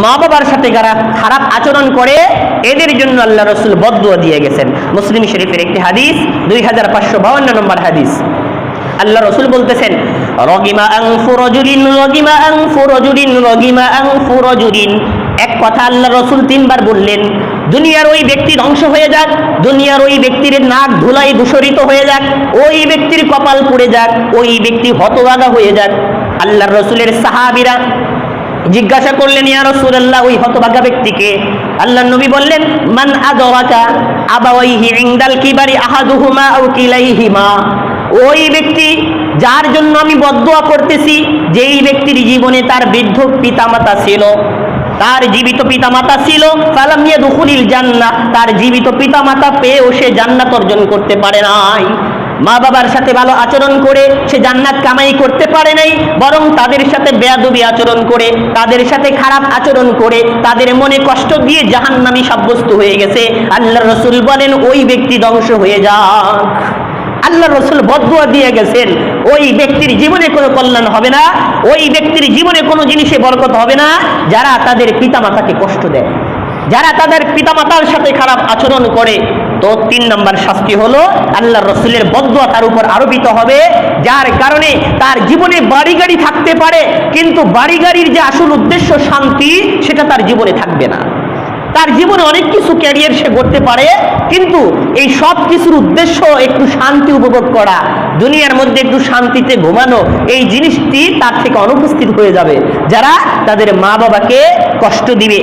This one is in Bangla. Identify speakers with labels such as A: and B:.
A: মা বাবার সাথে যারা খারাপ আচরণ করে এদের জন্য আল্লাহ রাসূল বদদুয়া দিয়ে গেছেন। মুসলিম শরীফের একটি হাদিস, 2552 নম্বর হাদিস। আল্লাহ রাসূল বলতেছেন, রগিমা আনফু রাজুলিন রগিমা আনফু রাজুলিন রগিমা আনফু রাজুলিন। এক কথা আল্লাহ রাসূল 3 বার বললেন, দুনিয়ার ওই ব্যক্তি ধ্বংস হয়ে যাক, দুনিয়ার ওই ব্যক্তির নাক ধুলাই দূষরিত হয়ে যাক, ওই ব্যক্তির কপাল পুড়ে যাক, ওই ব্যক্তি হতভাগা হয়ে যাক। আল্লাহর রাসূলের সাহাবীরা জিজ্ঞাসা করলেন, ইয়া রাসূলুল্লাহ, ওই হতভাগা ব্যক্তিকে? আল্লাহর নবী বললেন, মান আদরাকা আবাওয়াইহি ইনদাল কিবারি আহাদুহুমা আও কিলাইহিমা। ওই ব্যক্তি যার জন্য আমি বদদুয়া করতেছি, যেই ব্যক্তির জীবনে তার বৃদ্ধ পিতামাতা ছিল, তার জীবিত পিতামাতা ছিল, ফালাম ইয়াদখুলিল জান্নাহ, তার জীবিত পিতামাতা পেয়েও সে জান্নাত অর্জন করতে পারে নাই। মা বাবার সাথে ভালো আচরণ করে সে জান্নাত কামাই করতে পারে নাই, বরং তাদের সাথে বেয়াদবি আচরণ করে, তাদের সাথে খারাপ আচরণ করে, তাদের মনে কষ্ট দিয়ে জাহান্নামী সাব্যস্ত হয়ে গেছে। আল্লাহর রাসূল বলেন, ওই ব্যক্তি ধ্বংস হয়ে যাক। আল্লাহ রাসূল বদদুয়া দিয়ে গেছেন, ওই ব্যক্তির জীবনে কোনো কল্যাণ হবে না, ওই ব্যক্তির জীবনে কোনো জিনিসে বরকত হবে না যারা তাদের পিতামাতাকে কষ্ট দেয়, যারা তাদের পিতামাতার সাথে খারাপ আচরণ করে। তো 3 নম্বর শাস্তি হলো আল্লাহ রাসূলের বদদুয়া তার উপর আরোপিত হবে, যার কারণে তার জীবনে বাড়ি গাড়ি থাকতে পারে, কিন্তু বাড়ি গাড়ির যে আসল উদ্দেশ্য শান্তি, সেটা তার জীবনে থাকবে না। তার জীবনে অনেক কিছু ক্যারিয়ার সে করতে পারে, কিন্তু এই সব কিছুর উদ্দেশ্য একটু শান্তি উপভোগ করা, দুনিয়ার মধ্যে একটু শান্তিতে ঘুমানো, এই জিনিসটি তার থেকে অনুপস্থিত হয়ে যাবে যারা তাদের মা বাবাকে কষ্ট দিবে।